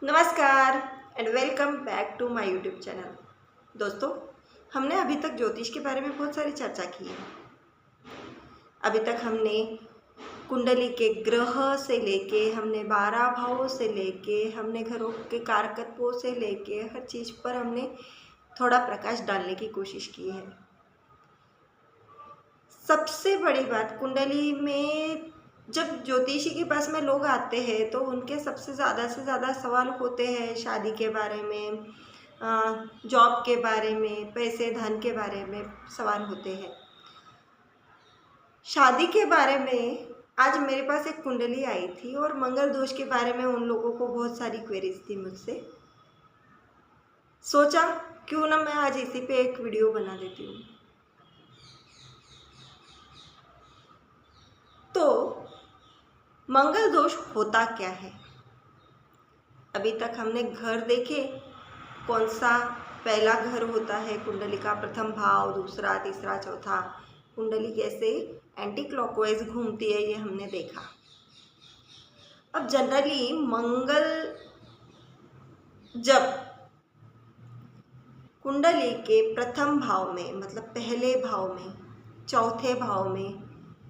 नमस्कार and welcome back to my YouTube channel. दोस्तों, हमने अभी तक ज्योतिष के बारे में बहुत सारी चर्चा की है। अभी तक हमने कुंडली के ग्रह से लेके, हमने 12 भावों से लेके, हमने घरों के कारकत्वों से लेके हर चीज़ पर हमने थोड़ा प्रकाश डालने की कोशिश की है। सबसे बड़ी बात, कुंडली में जब ज्योतिषी के पास में लोग आते हैं तो उनके सबसे ज़्यादा से ज़्यादा सवाल होते हैं शादी के बारे में, जॉब के बारे में, पैसे धन के बारे में सवाल होते हैं। शादी के बारे में आज मेरे पास एक कुंडली आई थी और मंगल दोष के बारे में उन लोगों को बहुत सारी क्वेरीज थी मुझसे। सोचा क्यों ना मैं आज इसी पे एक वीडियो बना देती हूँ। तो मंगल दोष होता क्या है? अभी तक हमने घर देखे, कौन सा पहला घर होता है कुंडली का, प्रथम भाव, दूसरा, तीसरा, चौथा, कुंडली कैसे एंटी क्लॉकवाइज घूमती है ये हमने देखा। अब जनरली मंगल जब कुंडली के प्रथम भाव में, मतलब पहले भाव में, चौथे भाव में,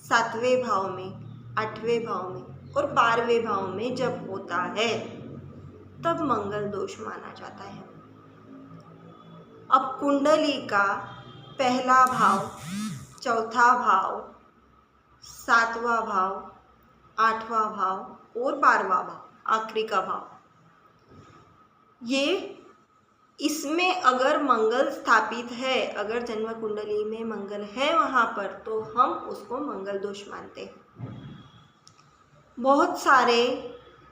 सातवें भाव में, आठवें भाव में और 12वें भाव में जब होता है तब मंगल दोष माना जाता है। अब कुंडली का पहला भाव, चौथा भाव, सातवां भाव, आठवां भाव और 12वां भाव, आखिरी का भाव, ये इसमें अगर मंगल स्थापित है, अगर जन्म कुंडली में मंगल है वहाँ पर, तो हम उसको मंगल दोष मानते हैं। बहुत सारे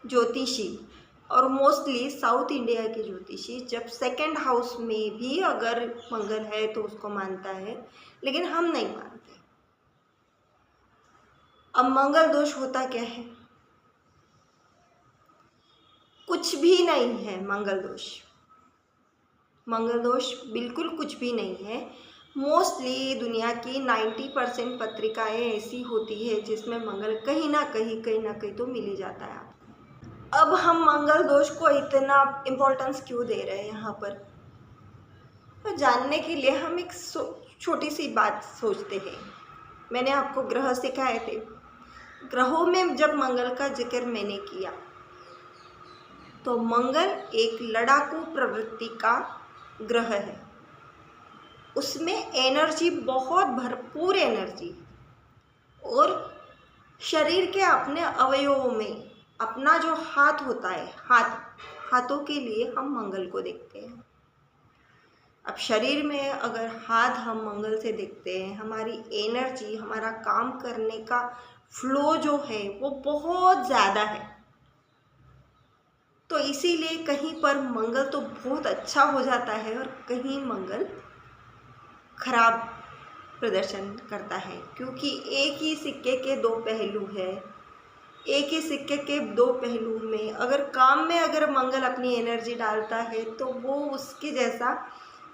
ज्योतिषी और मोस्टली साउथ इंडिया के ज्योतिषी जब सेकंड हाउस में भी अगर मंगल है तो उसको मानता है, लेकिन हम नहीं मानते। अब मंगल दोष होता क्या है? कुछ भी नहीं है मंगल दोष। मंगल दोष बिल्कुल कुछ भी नहीं है। मोस्टली दुनिया की 90% पत्रिकाएं ऐसी होती है जिसमें मंगल कहीं ना कहीं तो मिल ही जाता है। अब हम मंगल दोष को इतना इम्पोर्टेंस क्यों दे रहे हैं यहाँ पर? तो जानने के लिए हम एक छोटी सी बात सोचते हैं। मैंने आपको ग्रह सिखाए थे। ग्रहों में जब मंगल का जिक्र मैंने किया तो मंगल एक लड़ाकू प्रवृत्ति का ग्रह है। उसमें एनर्जी, बहुत भरपूर एनर्जी, और शरीर के अपने अवयवों में अपना जो हाथ होता है, हाथों के लिए हम मंगल को देखते हैं। अब शरीर में अगर हाथ हम मंगल से देखते हैं, हमारी एनर्जी, हमारा काम करने का फ्लो जो है वो बहुत ज़्यादा है। तो इसीलिए कहीं पर मंगल तो बहुत अच्छा हो जाता है और कहीं मंगल खराब प्रदर्शन करता है, क्योंकि एक ही सिक्के के दो पहलू है। एक ही सिक्के के दो पहलू में अगर काम में अगर मंगल अपनी एनर्जी डालता है तो वो उसके जैसा,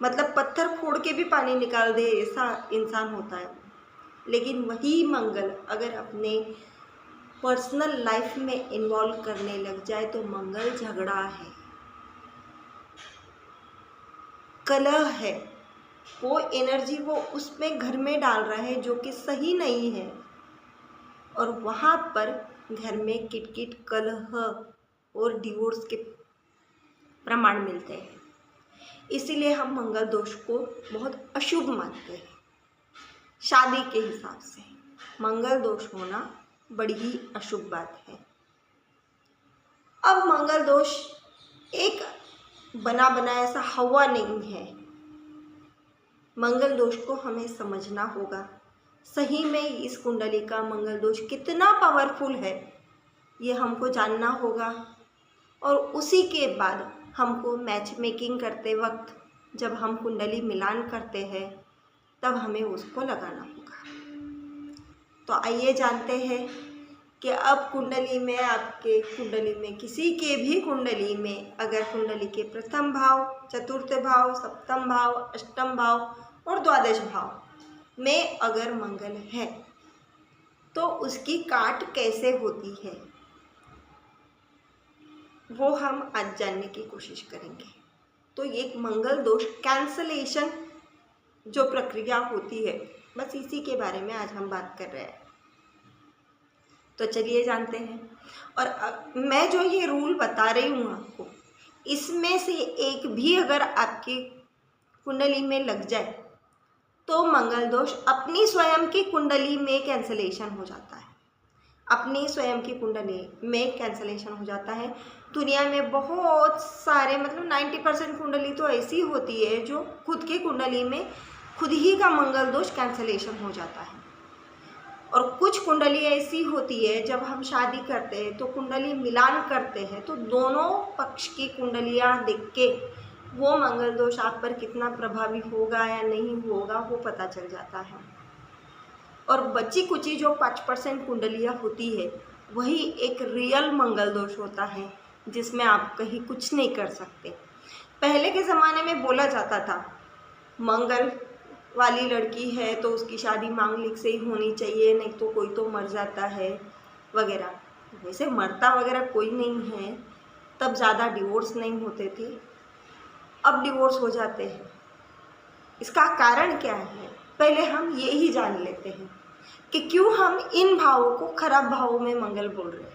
मतलब पत्थर फोड़ के भी पानी निकाल दे ऐसा इंसान होता है। लेकिन वही मंगल अगर अपने पर्सनल लाइफ में इन्वॉल्व करने लग जाए तो मंगल झगड़ा है, कलह है। वो एनर्जी वो उसमें घर में डाल रहा है जो कि सही नहीं है, और वहाँ पर घर में किटकिट, कलह और डिवोर्स के प्रमाण मिलते हैं। इसीलिए हम मंगल दोष को बहुत अशुभ मानते हैं। शादी के हिसाब से मंगल दोष होना बड़ी ही अशुभ बात है। अब मंगल दोष एक बना बनाया सा हवा नहीं है। मंगल दोष को हमें समझना होगा। सही में इस कुंडली का मंगल दोष कितना पावरफुल है ये हमको जानना होगा, और उसी के बाद हमको मैच मेकिंग करते वक्त जब हम कुंडली मिलान करते हैं तब हमें उसको लगाना होगा। तो आइए जानते हैं कि अब कुंडली में, आपके कुंडली में, किसी के भी कुंडली में अगर कुंडली के प्रथम भाव, चतुर्थ भाव, सप्तम भाव, अष्टम भाव और द्वादश भाव में अगर मंगल है तो उसकी काट कैसे होती है। वो हम आज जानने की कोशिश करेंगे। तो ये मंगल दोष कैंसलेशन जो प्रक्रिया होती है, बस इसी के बारे में आज हम बात कर रहे हैं। तो चलिए जानते हैं। और मैं जो ये रूल बता रही हूँ आपको, इसमें से एक भी अगर आपकी कुंडली में लग जाए तो मंगल दोष अपनी स्वयं की कुंडली में कैंसलेशन हो जाता है। अपनी स्वयं की कुंडली में कैंसलेशन हो जाता है। दुनिया में बहुत सारे, मतलब 90% कुंडली तो ऐसी होती है जो खुद की कुंडली में खुद ही का मंगल दोष कैंसलेशन हो जाता है। और कुछ कुंडली ऐसी होती है, जब हम शादी करते हैं तो कुंडली मिलान करते हैं तो दोनों पक्ष की कुंडलियां देख के वो मंगल दोष आप पर कितना प्रभावी होगा या नहीं होगा वो पता चल जाता है। और बची कुची जो 5% कुंडलियाँ होती है वही एक रियल मंगल दोष होता है, जिसमें आप कहीं कुछ नहीं कर सकते। पहले के ज़माने में बोला जाता था मंगल वाली लड़की है तो उसकी शादी मांगलिक से ही होनी चाहिए, नहीं तो कोई तो मर जाता है वगैरह। वैसे मरता वगैरह कोई नहीं है, तब ज़्यादा डिवोर्स नहीं होते थे, अब डिवोर्स हो जाते हैं। इसका कारण क्या है, पहले हम ये ही जान लेते हैं कि क्यों हम इन भावों को खराब भावों में मंगल बोल रहे हैं।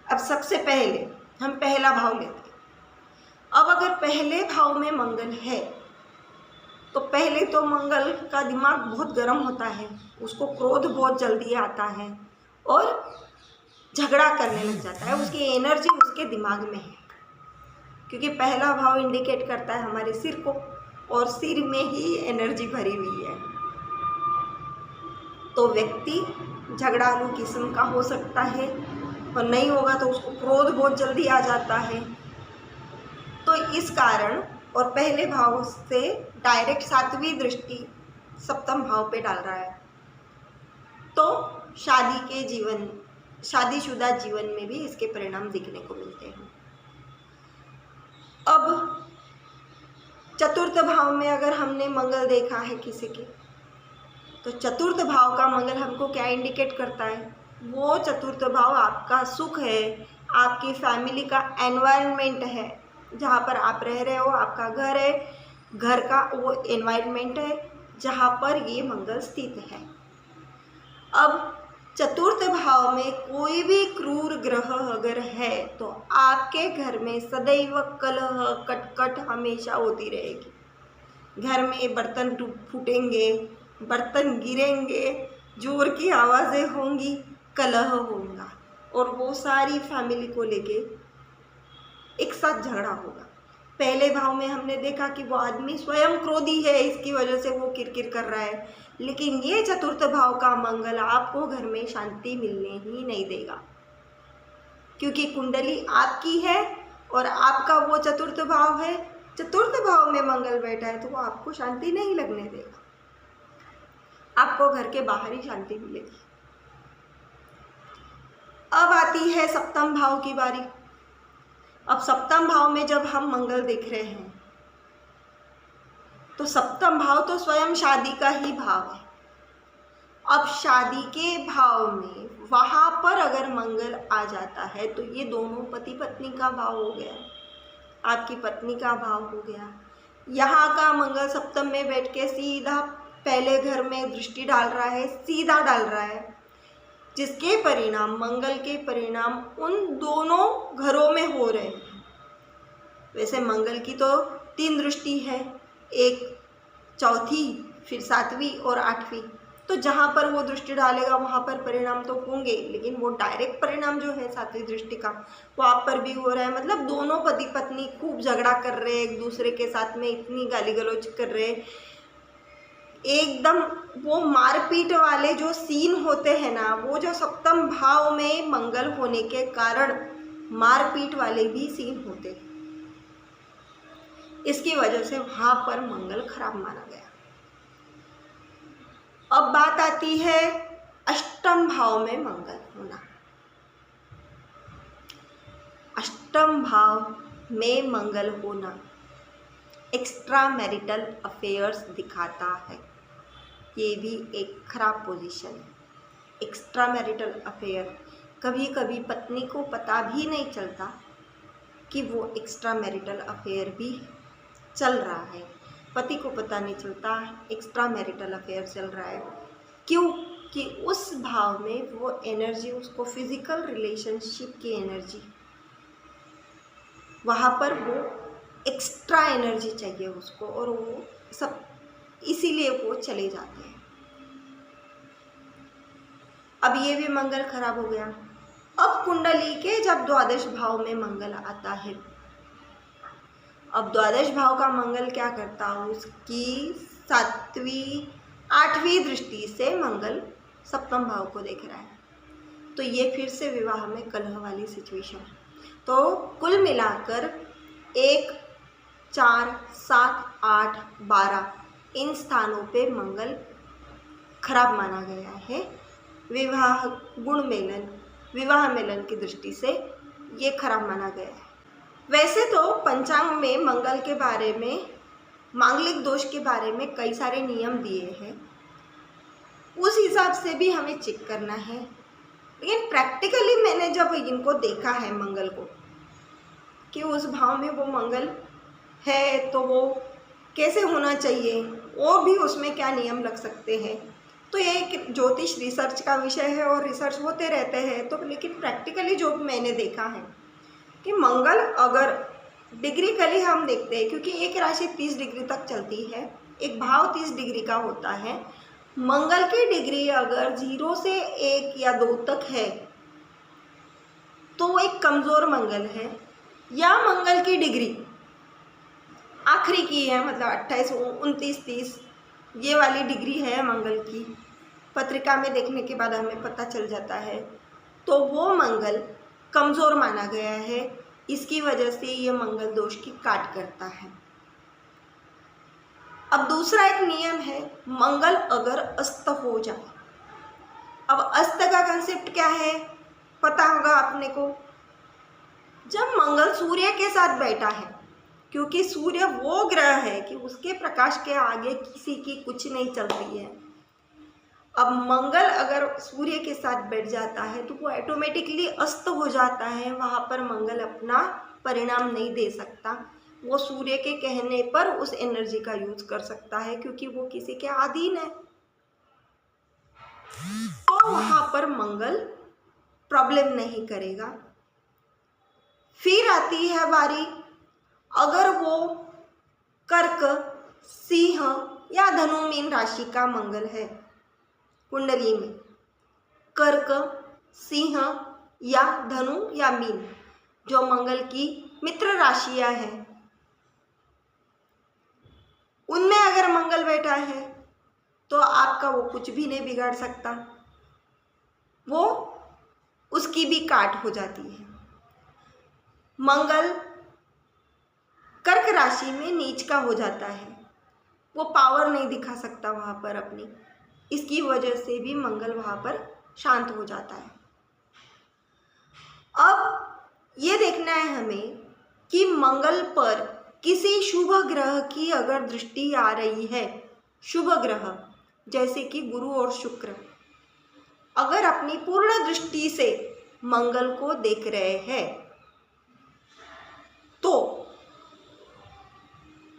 अब सबसे पहले हम पहला भाव लेते हैं। अब अगर पहले भाव में मंगल है तो पहले तो मंगल का दिमाग बहुत गर्म होता है, उसको क्रोध बहुत जल्दी आता है और झगड़ा करने लग जाता है। उसकी एनर्जी उसके दिमाग में है, क्योंकि पहला भाव इंडिकेट करता है हमारे सिर को, और सिर में ही एनर्जी भरी हुई है। तो व्यक्ति झगड़ालू किस्म का हो सकता है, और नहीं होगा तो उसको क्रोध बहुत जल्दी आ जाता है। तो इस कारण, और पहले भाव से डायरेक्ट 7वीं दृष्टि सप्तम भाव पे डाल रहा है, तो शादीशुदा जीवन में भी इसके परिणाम दिखने को मिलते हैं। अब चतुर्थ भाव में अगर हमने मंगल देखा है किसी के, तो चतुर्थ भाव का मंगल हमको क्या इंडिकेट करता है, वो चतुर्थ भाव आपका सुख है, आपकी फैमिली का एनवायरनमेंट है, जहाँ पर आप रह रहे हो, आपका घर है, घर का वो एनवायरनमेंट है जहाँ पर ये मंगल स्थित है। अब चतुर्थ भाव में कोई भी क्रूर ग्रह अगर है तो आपके घर में सदैव कलह कटकट हमेशा होती रहेगी। घर में बर्तन फूटेंगे, बर्तन गिरेंगे, जोर की आवाज़ें होंगी, कलह होगा, और वो सारी फैमिली को लेके एक साथ झगड़ा होगा। पहले भाव में हमने देखा कि वो आदमी स्वयं क्रोधी है, इसकी वजह से वो किरकिर कर रहा है, लेकिन ये चतुर्थ भाव का मंगल आपको घर में शांति मिलने ही नहीं देगा, क्योंकि कुंडली आपकी है और आपका वो चतुर्थ भाव है। चतुर्थ भाव में मंगल बैठा है तो वो आपको शांति नहीं लगने देगा, आपको घर के बाहर ही शांति मिलेगी। अब आती है सप्तम भाव की बारी। अब सप्तम भाव में जब हम मंगल देख रहे हैं तो सप्तम भाव तो स्वयं शादी का ही भाव है। अब शादी के भाव में वहाँ पर अगर मंगल आ जाता है तो ये दोनों पति पत्नी का भाव हो गया, आपकी पत्नी का भाव हो गया। यहाँ का मंगल सप्तम में बैठ के सीधा पहले घर में दृष्टि डाल रहा है, सीधा डाल रहा है, जिसके परिणाम, मंगल के परिणाम उन दोनों घरों में हो रहे हैं। वैसे मंगल की तो 3 दृष्टि है, एक चौथी, फिर 7वीं और 8वीं। तो जहाँ पर वो दृष्टि डालेगा वहाँ पर परिणाम तो होंगे, लेकिन वो डायरेक्ट परिणाम जो है 7वीं दृष्टि का वो आप पर भी हो रहा है। मतलब दोनों पति पत्नी खूब झगड़ा कर रहे हैं, एक दूसरे के साथ में इतनी गाली गलौज कर रहे हैं, एकदम वो मारपीट वाले जो सीन होते हैं ना, वो जो सप्तम भाव में मंगल होने के कारण मारपीट वाले भी सीन होते हैं। इसकी वजह से वहाँ पर मंगल खराब माना गया। अब बात आती है अष्टम भाव में मंगल होना। अष्टम भाव में मंगल होना एक्स्ट्रा मैरिटल अफेयर्स दिखाता है। ये भी एक खराब पोजीशन है। एक्स्ट्रा मैरिटल अफेयर कभी कभी पत्नी को पता भी नहीं चलता कि वो एक्स्ट्रा मैरिटल अफेयर भी चल रहा है। पति को पता नहीं चलता एक्स्ट्रा मैरिटल अफेयर चल रहा है। क्यों? कि उस भाव में वो एनर्जी, उसको फिजिकल रिलेशनशिप की एनर्जी, वहाँ पर वो एक्स्ट्रा एनर्जी चाहिए उसको, और वो सब इसीलिए वो चले जाते हैं। अब ये भी मंगल खराब हो गया। अब कुंडली के जब द्वादश भाव में मंगल आता है, अब द्वादश भाव का मंगल क्या करता है, उसकी 7वीं 8वीं दृष्टि से मंगल सप्तम भाव को देख रहा है। तो ये फिर से विवाह में कलह वाली सिचुएशन है। तो कुल मिलाकर 1, 4, 7, 8, 12 इन स्थानों पे मंगल खराब माना गया है। विवाह गुण मेलन, विवाह मेलन की दृष्टि से ये खराब माना गया है। वैसे तो पंचांग में मंगल के बारे में, मांगलिक दोष के बारे में कई सारे नियम दिए हैं, उस हिसाब से भी हमें चेक करना है। लेकिन प्रैक्टिकली मैंने जब इनको देखा है मंगल को, कि उस भाव में वो मंगल है तो वो कैसे होना चाहिए और भी उसमें क्या नियम लग सकते हैं, तो ये एक ज्योतिष रिसर्च का विषय है और रिसर्च होते रहते हैं। तो लेकिन प्रैक्टिकली जो मैंने देखा है कि मंगल अगर डिग्रीकली हम देखते हैं, क्योंकि एक राशि 30 डिग्री तक चलती है, एक भाव 30 डिग्री का होता है। मंगल की डिग्री अगर 0 से 1 या 2 तक है तो वो एक कमज़ोर मंगल है, या मंगल की डिग्री आखिरी की है, मतलब 28, 29, 30 ये वाली डिग्री है मंगल की, पत्रिका में देखने के बाद हमें पता चल जाता है, तो वो मंगल कमज़ोर माना गया है। इसकी वजह से ये मंगल दोष की काट करता है। अब दूसरा एक नियम है, मंगल अगर अस्त हो जाए। अब अस्त का कंसेप्ट क्या है पता होगा अपने को। जब मंगल सूर्य के साथ बैठा है, क्योंकि सूर्य वो ग्रह है कि उसके प्रकाश के आगे किसी की कुछ नहीं चलती है। अब मंगल अगर सूर्य के साथ बैठ जाता है तो वो ऑटोमेटिकली अस्त हो जाता है। वहाँ पर मंगल अपना परिणाम नहीं दे सकता, वो सूर्य के कहने पर उस एनर्जी का यूज कर सकता है, क्योंकि वो किसी के अधीन है। तो वहाँ पर मंगल प्रॉब्लम नहीं करेगा। फिर आती है बारी, अगर वो कर्क, सिंह या धनु मीन राशि का मंगल है कुंडली में, कर्क, सिंह या धनु या मीन जो मंगल की मित्र राशियां हैं, उनमें अगर मंगल बैठा है तो आपका वो कुछ भी नहीं बिगाड़ सकता, वो उसकी भी काट हो जाती है। मंगल कर्क राशि में नीच का हो जाता है, वो पावर नहीं दिखा सकता वहाँ पर अपनी, इसकी वजह से भी मंगल वहाँ पर शांत हो जाता है। अब ये देखना है हमें कि मंगल पर किसी शुभ ग्रह की अगर दृष्टि आ रही है, शुभ ग्रह जैसे कि गुरु और शुक्र अगर अपनी पूर्ण दृष्टि से मंगल को देख रहे हैं, तो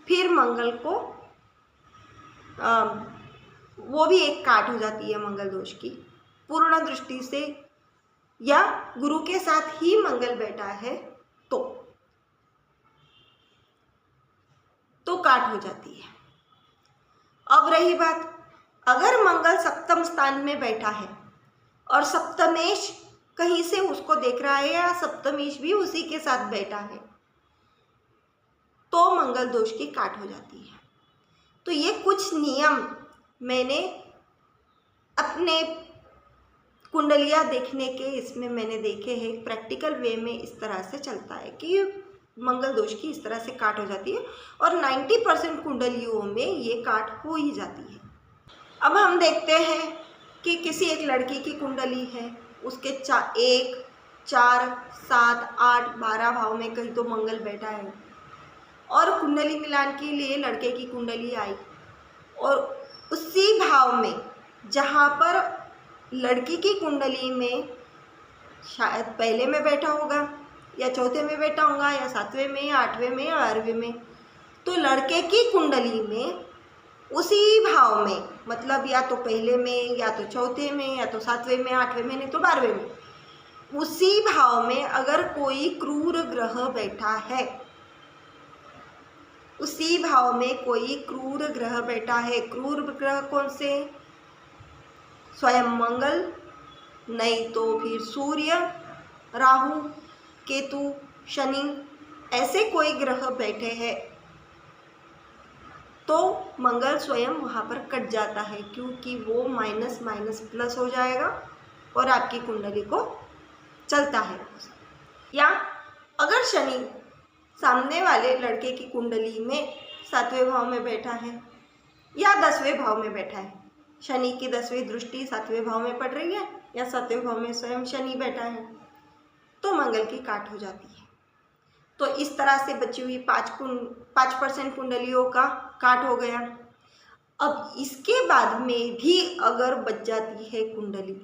फिर मंगल को वो भी एक काट हो जाती है मंगल दोष की। पूर्ण दृष्टि से या गुरु के साथ ही मंगल बैठा है तो काट हो जाती है। अब रही बात, अगर मंगल सप्तम स्थान में बैठा है और सप्तमेश कहीं से उसको देख रहा है या सप्तमेश भी उसी के साथ बैठा है, तो मंगल दोष की काट हो जाती है। तो ये कुछ नियम मैंने अपने कुंडलियाँ देखने के इसमें मैंने देखे हैं। प्रैक्टिकल वे में इस तरह से चलता है कि मंगल दोष की इस तरह से काट हो जाती है, और 90% कुंडलियों में ये काट हो ही जाती है। अब हम देखते हैं कि किसी एक लड़की की कुंडली है, उसके 1, 4, 7, 8, 12 भाव में कहीं तो मंगल बैठा है, और कुंडली मिलान के लिए लड़के की कुंडली आई, और उसी भाव में जहाँ पर लड़की की कुंडली में शायद पहले में बैठा होगा या चौथे में बैठा होगा या सातवें में या आठवें में या 12वें में। तो लड़के की कुंडली में उसी भाव में, मतलब या तो पहले में या तो चौथे में या तो सातवें में, आठवें में, नहीं तो 12वें में, उसी भाव में अगर कोई क्रूर ग्रह बैठा है, उसी भाव में कोई क्रूर ग्रह बैठा है। क्रूर ग्रह कौन से? स्वयं मंगल, नहीं तो फिर सूर्य, राहु, केतु, शनि, ऐसे कोई ग्रह बैठे हैं तो मंगल स्वयं वहाँ पर कट जाता है, क्योंकि वो माइनस माइनस प्लस हो जाएगा और आपकी कुंडली को चलता है। या अगर शनि सामने वाले लड़के की कुंडली में 7वें भाव में बैठा है या 10वें भाव में बैठा है, शनि की 10वीं दृष्टि 7वें भाव में पड़ रही है या 7वें भाव में स्वयं शनि बैठा है, तो मंगल की काट हो जाती है। तो इस तरह से बची हुई 5% कुंडलियों का काट हो गया। अब इसके बाद में भी अगर बच जाती है कुंडली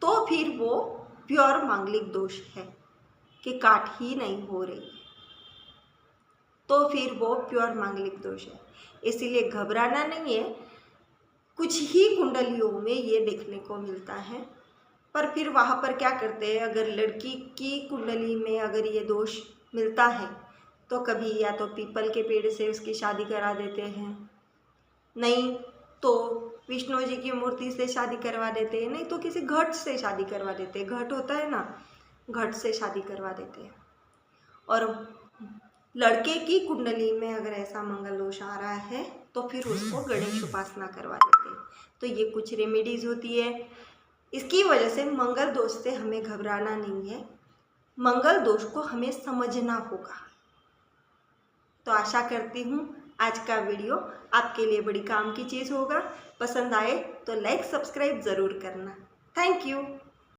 तो फिर वो प्योर मांगलिक दोष है कि काट ही नहीं हो रही, तो फिर वो प्योर मांगलिक दोष है। इसीलिए घबराना नहीं है। कुछ ही कुंडलियों में ये देखने को मिलता है, पर फिर वहाँ पर क्या करते हैं, अगर लड़की की कुंडली में अगर ये दोष मिलता है तो कभी या तो पीपल के पेड़ से उसकी शादी करा देते हैं, नहीं तो विष्णु जी की मूर्ति से शादी करवा देते हैं, नहीं तो किसी घट से शादी करवा देते हैं। घट होता है ना, घट से शादी करवा देते हैं। और लड़के की कुंडली में अगर ऐसा मंगल दोष आ रहा है तो फिर उसको गणेश उपासना करवा देते हैं। तो ये कुछ रेमेडीज़ होती है। इसकी वजह से मंगल दोष से हमें घबराना नहीं है, मंगल दोष को हमें समझना होगा। तो आशा करती हूँ आज का वीडियो आपके लिए बड़ी काम की चीज़ होगा। पसंद आए तो लाइक सब्सक्राइब ज़रूर करना। Thank you.